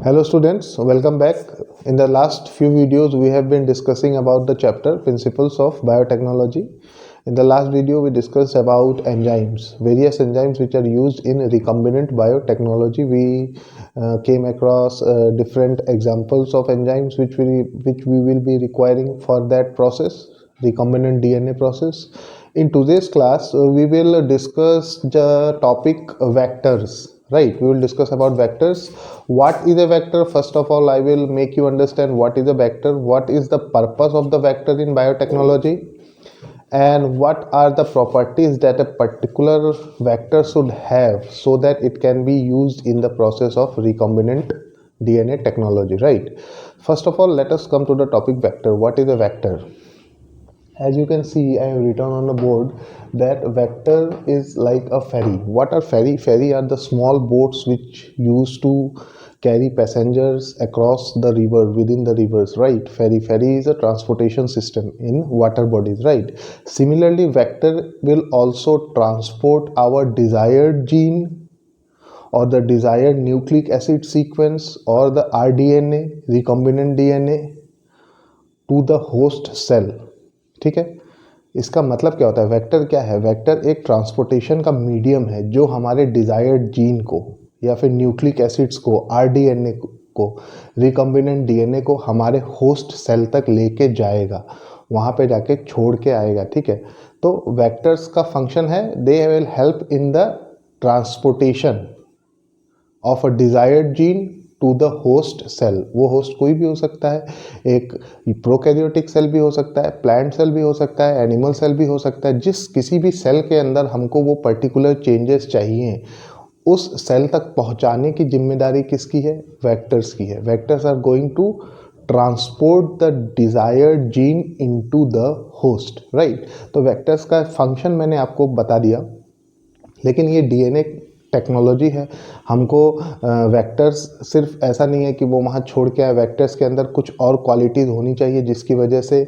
Hello students, welcome back. In the last few videos we have been discussing about the chapter Principles of Biotechnology. In the last video we discussed about enzymes, various enzymes which are used in recombinant biotechnology. We came across different examples of enzymes which we will be requiring for that process, recombinant DNA process. In today's class we will discuss the topic vectors. Right, we will discuss about vectors. What is a vector? First of all, I will make you understand what is a vector, what is the purpose of the vector in biotechnology, and what are the properties that a particular vector should have so that it can be used in the process of recombinant DNA technology. Right. First of all, let us come to the topic vector. What is a vector? As you can see, I have written on the board that vector is like a ferry. What are ferry? Ferry are the small boats which used to carry passengers across the river, within the rivers, right? Ferry is a transportation system in water bodies, right? Similarly, vector will also transport our desired gene or the desired nucleic acid sequence or the rDNA, recombinant DNA to the host cell. ठीक है, इसका मतलब क्या होता है? Vector क्या है? Vector एक ट्रांसपोर्टेशन का मीडियम है जो हमारे डिजायर्ड जीन को या फिर न्यूक्लिक एसिड्स को, आरडीएनए को, रिकम्बिनेंट डीएनए को हमारे होस्ट सेल तक लेके जाएगा, वहाँ पे जाके छोड़ के आएगा. ठीक है, तो वेक्टर्स का फंक्शन है, they will help in the transportation of a desired gene to the host cell. वो होस्ट कोई भी हो सकता है, एक प्रोकैरियोटिक सेल भी हो सकता है, प्लांट सेल भी हो सकता है, एनिमल सेल भी हो सकता है. जिस किसी भी सेल के अंदर हमको वो पर्टिकुलर चेंजेस चाहिए, उस सेल तक पहुंचाने की जिम्मेदारी किसकी है? वेक्टर्स की है. Vectors are going to transport the desired gene into the host. Right, तो वेक्टर्स का फंक्शन मैंने आपको बता दिया. लेकिन ये डीएनए टेक्नोलॉजी है, हमको वेक्टर्स सिर्फ ऐसा नहीं है कि वो वहाँ छोड़ के आए. वेक्टर्स के अंदर कुछ और क्वालिटीज़ होनी चाहिए जिसकी वजह से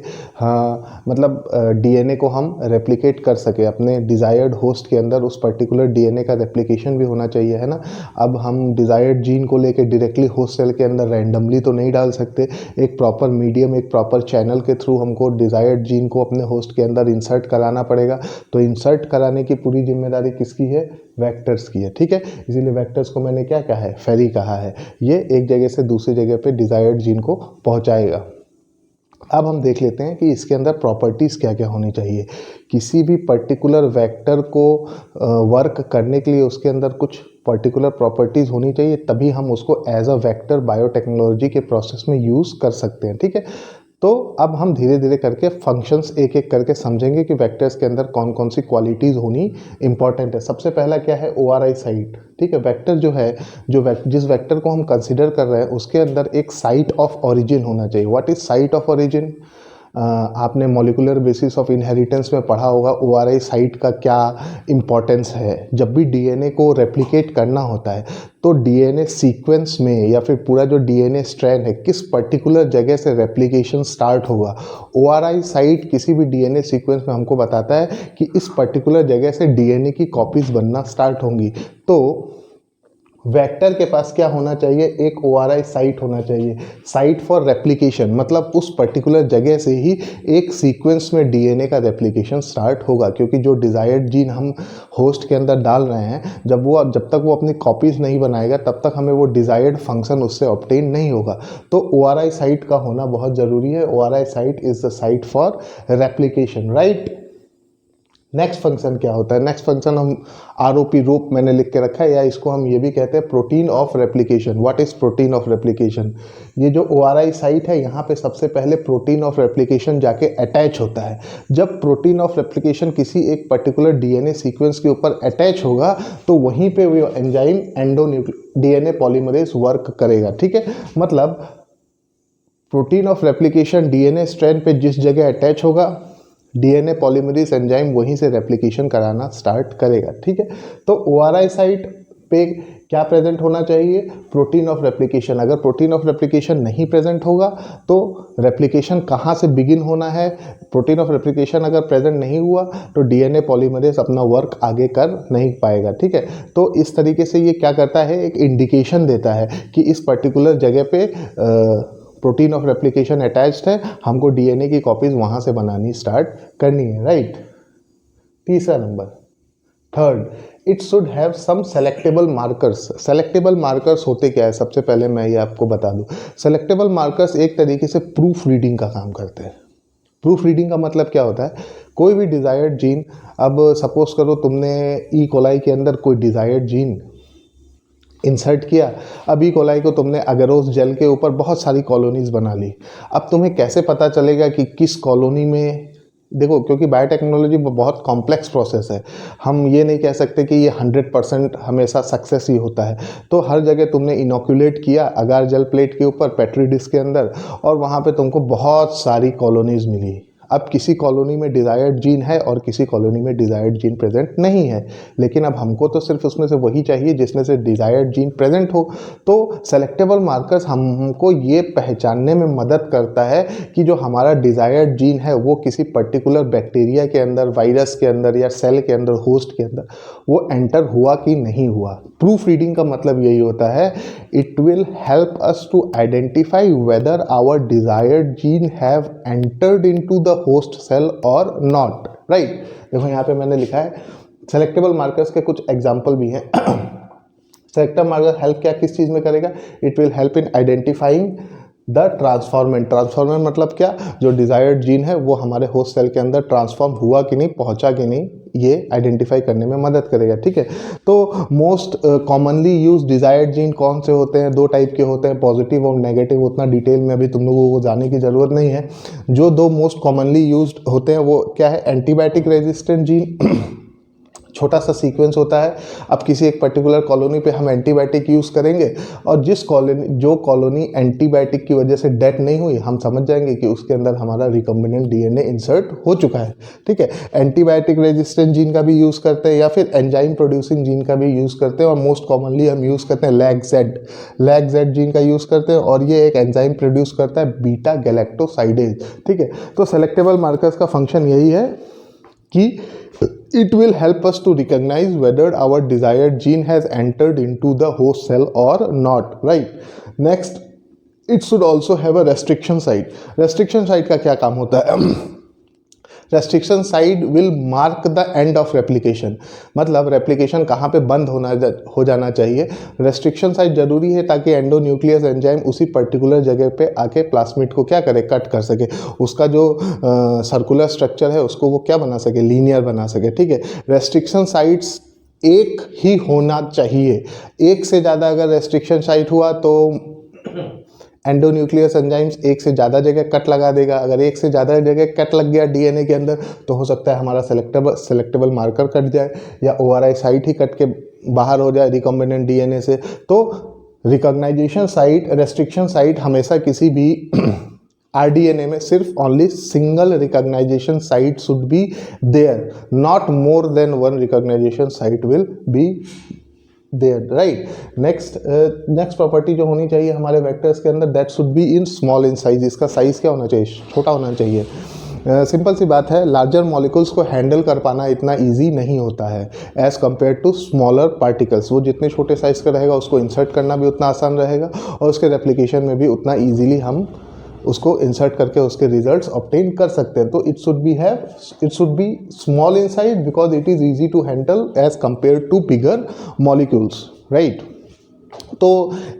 मतलब डीएनए को हम रेप्लिकेट कर सके अपने डिज़ायर्ड होस्ट के अंदर. उस पर्टिकुलर डीएनए का रेप्लिकेशन भी होना चाहिए, है ना. अब हम डिज़ायर्ड जीन को लेके डायरेक्टली होस्ट सेल के अंदर रैंडमली तो नहीं डाल सकते. एक प्रॉपर मीडियम, एक प्रॉपर चैनल के थ्रू हमको डिज़ायर्ड जीन को अपने होस्ट के अंदर इंसर्ट कराना पड़ेगा. तो इंसर्ट कराने की पूरी जिम्मेदारी किसकी है? वेक्टर्स की है. ठीक है, इसीलिए वेक्टर्स को मैंने क्या कहा है? फेरी कहा है. ये एक जगह से दूसरी जगह पे डिजायर्ड जीन को पहुंचाएगा. अब हम देख लेते हैं कि इसके अंदर प्रॉपर्टीज़ क्या क्या होनी चाहिए. किसी भी पर्टिकुलर वेक्टर को वर्क करने के लिए उसके अंदर कुछ पर्टिकुलर प्रॉपर्टीज़ होनी चाहिए, तभी हम उसको एज अ वेक्टर बायोटेक्नोलॉजी के प्रोसेस में यूज़ कर सकते हैं. ठीक है, तो अब हम धीरे धीरे करके फंक्शंस एक एक करके समझेंगे कि वेक्टर्स के अंदर कौन कौन सी क्वालिटीज़ होनी इंपॉर्टेंट है. सबसे पहला क्या है? ORI site. ठीक है, वेक्टर जो है, जिस वेक्टर को हम कंसिडर कर रहे हैं उसके अंदर एक साइट ऑफ ओरिजिन होना चाहिए. What is site of origin? आपने मॉलिकुलर बेसिस ऑफ इनहेरिटेंस में पढ़ा होगा ORI साइट का क्या इम्पोर्टेंस है. जब भी डीएनए को रेप्लिकेट करना होता है तो डीएनए सीक्वेंस में या फिर पूरा जो डीएनए स्ट्रैंड है, किस पर्टिकुलर जगह से रेप्लिकेशन स्टार्ट होगा. ORI साइट किसी भी डीएनए सीक्वेंस में हमको बताता है कि इस पर्टिकुलर जगह से डीएनए की कॉपीज बनना स्टार्ट होंगी. तो वेक्टर के पास क्या होना चाहिए? एक ORI साइट होना चाहिए, साइट फॉर रेप्लिकेशन. मतलब उस पर्टिकुलर जगह से ही एक सीक्वेंस में डीएनए का रेप्लिकेशन स्टार्ट होगा, क्योंकि जो डिजायर्ड जीन हम होस्ट के अंदर डाल रहे हैं, जब तक वो अपनी कॉपीज नहीं बनाएगा तब तक हमें वो डिजायर्ड फंक्शन उससे ऑब्टेन नहीं होगा. तो ORI साइट का होना बहुत ज़रूरी है. ORI site is the site for replication. Right, next function क्या होता है? नेक्स्ट फंक्शन हम ROP, रोप मैंने लिख के रखा है, या इसको हम ये भी कहते हैं protein of replication. What is protein of replication? ये जो ORI साइट है, यहाँ पे सबसे पहले प्रोटीन ऑफ रेप्लिकेशन जाके अटैच होता है. जब प्रोटीन ऑफ रेप्लिकेशन किसी एक पर्टिकुलर डीएनए सीक्वेंस के ऊपर अटैच होगा तो वहीं पे वो एंजाइम डीएनए पॉलीमरेज वर्क करेगा. ठीक है, मतलब protein of replication DNA strand पे जिस जगह अटैच होगा, डीएनए पॉलीमरेज एंजाइम वहीं से रेप्लिकेशन कराना स्टार्ट करेगा. ठीक है, तो ORI साइट पे क्या प्रेजेंट होना चाहिए? Protein of replication. अगर प्रोटीन ऑफ रेप्लिकेशन नहीं प्रेजेंट होगा तो रेप्लिकेशन कहाँ से बिगिन होना है? प्रोटीन ऑफ रेप्लिकेशन अगर प्रेजेंट नहीं हुआ तो डीएनए पॉलीमरेज अपना वर्क आगे कर नहीं पाएगा, ठीक है। तो इस तरीके से ये क्या करता है, एक इंडिकेशन देता है कि इस पर्टिकुलर जगह पे प्रोटीन ऑफ रेप्लिकेशन अटैच्ड है, हमको डीएनए की कॉपीज वहाँ से बनानी स्टार्ट करनी है, राइट। तीसरा number, third, it should have some selectable markers. Selectable markers होते क्या है? सबसे पहले मैं ये आपको बता दूं, सेलेक्टेबल मार्कर्स एक तरीके से प्रूफ रीडिंग का काम करते हैं। प्रूफ रीडिंग का मतलब क्या होता है? कोई भी डिजायर्ड जीन, अब सपोज करो तुमने ई कोलाई के अंदर कोई डिजायर्ड जीन इंसर्ट किया, अब ई कोलाई को तुमने अगरोस जेल के ऊपर बहुत सारी कॉलोनीज बना ली। अब तुम्हें कैसे पता चलेगा कि किस कॉलोनी में, देखो क्योंकि बायोटेक्नोलॉजी बहुत कॉम्प्लेक्स प्रोसेस है, हम ये नहीं कह सकते कि ये 100% हमेशा सक्सेस ही होता है। तो हर जगह तुमने इनोक्यूलेट किया अगार जेल प्लेट के ऊपर पेट्री डिश के अंदर, और वहाँ पे तुमको बहुत सारी कॉलोनीज मिली। अब किसी कॉलोनी में डिज़ायर्ड जीन है और किसी कॉलोनी में डिज़ायर्ड जीन प्रेजेंट नहीं है, लेकिन अब हमको तो सिर्फ उसमें से वही चाहिए जिसमें से डिज़ायर्ड जीन प्रेजेंट हो। तो सेलेक्टेबल मार्कर्स हमको ये पहचानने में मदद करता है कि जो हमारा डिज़ायर्ड जीन है वो किसी पर्टिकुलर बैक्टीरिया के अंदर, वायरस के अंदर या सेल के अंदर, होस्ट के अंदर वो एंटर हुआ कि नहीं हुआ। प्रूफ रीडिंग का मतलब यही होता है, it will help us to identify whether our desired gene have entered into the host cell और नॉट, राइट। देखो यहाँ पे मैंने लिखा है सेलेक्टेबल मार्कर्स के कुछ एग्जाम्पल भी हैं। सेलेक्टिव मार्कर हेल्प क्या किस चीज़ में करेगा? It will help in identifying the transformant. Transformant मतलब क्या? जो डिजायर्ड जीन है वो हमारे होस्ट सेल के अंदर ट्रांसफॉर्म हुआ कि नहीं, पहुंचा कि नहीं, ये आइडेंटिफाई करने में मदद करेगा, ठीक है। तो most commonly use desired gene कौन से होते हैं? दो टाइप के होते हैं, पॉजिटिव और नेगेटिव। उतना डिटेल में अभी तुम लोगों को जाने की ज़रूरत नहीं है। जो दो मोस्ट कॉमनली यूज होते हैं वो क्या है? एंटीबायोटिक रेजिस्टेंट जीन, छोटा सा सीक्वेंस होता है। अब किसी एक पर्टिकुलर कॉलोनी पे हम एंटीबायोटिक यूज़ करेंगे और जो कॉलोनी एंटीबायोटिक की वजह से डेथ नहीं हुई, हम समझ जाएंगे कि उसके अंदर हमारा रिकम्बिनेंट डीएनए इंसर्ट हो चुका है, ठीक है। एंटीबायोटिक रेजिस्टेंट जीन का भी यूज़ करते हैं या फिर एंजाइम प्रोड्यूसिंग जीन का भी यूज़ करते हैं, और मोस्ट कॉमनली हम यूज़ करते हैं लैग-जेड जीन का यूज़ करते हैं, और ये एक एंजाइम प्रोड्यूस करता है बीटा गैलेक्टोसाइडेज, ठीक है। तो सेलेक्टेबल मार्कर्स का फंक्शन यही है कि it will help us to recognize whether our desired gene has entered into the host cell or not, right? Next, it should also have a restriction site. restriction site का क्या काम होता है? Restriction side will mark the end of replication, मतलब replication कहाँ पे बंद हो जाना चाहिए। रेस्ट्रिक्शन साइड जरूरी है ताकि एंडोन्यूक्लियस एंजाइम उसी पर्टिकुलर जगह पे आके प्लास्मिड को क्या करे? कट कर सके, उसका जो सर्कुलर स्ट्रक्चर है उसको वो क्या बना सके? लीनियर बना सके, ठीक है। रेस्ट्रिक्शन साइट्स एक ही होना चाहिए। एक से ज़्यादा अगर रेस्ट्रिक्शन साइट हुआ तो एंडोन्यूक्लियस एंजाइम्स एक से ज़्यादा जगह कट लगा देगा। अगर एक से ज़्यादा जगह कट लग गया डीएनए के अंदर तो हो सकता है हमारा सेलेक्टेबल मार्कर कट जाए या ओआरआई साइट ही कट के बाहर हो जाए रिकॉम्बिनेंट डीएनए से। तो रिकॉग्नाइजेशन साइट, रेस्ट्रिक्शन साइट हमेशा किसी भी आरडीएनए में सिर्फ only single recognization site should be there, not more than one recognization site will be there, right. Next property जो होनी चाहिए हमारे वेक्टर्स के अंदर, that should be in small in size. इसका साइज क्या होना चाहिए? छोटा होना चाहिए। सिंपल सी बात है, लार्जर मॉलिक्यूल्स को हैंडल कर पाना इतना इजी नहीं होता है as compare to smaller particles. वो जितने छोटे साइज़ का रहेगा उसको इंसर्ट करना भी उतना आसान रहेगा और उसके रेप्लिकेशन में भी उतना ईजीली हम उसको इंसर्ट करके उसके रिजल्ट्स ऑब्टेन कर सकते हैं। तो it should be small in size because it is easy to handle as compare to bigger molecules, right. तो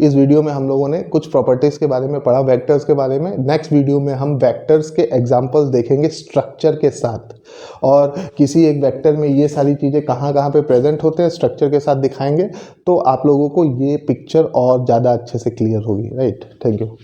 इस वीडियो में हम लोगों ने कुछ प्रॉपर्टीज़ के बारे में पढ़ा, वेक्टर्स के बारे में। नेक्स्ट वीडियो में हम वेक्टर्स के एग्जांपल्स देखेंगे स्ट्रक्चर के साथ, और किसी एक वेक्टर में ये सारी चीज़ें कहाँ कहाँ पे प्रेजेंट होते हैं स्ट्रक्चर के साथ दिखाएंगे, तो आप लोगों को ये पिक्चर और ज़्यादा अच्छे से क्लियर होगी, राइट। Thank you.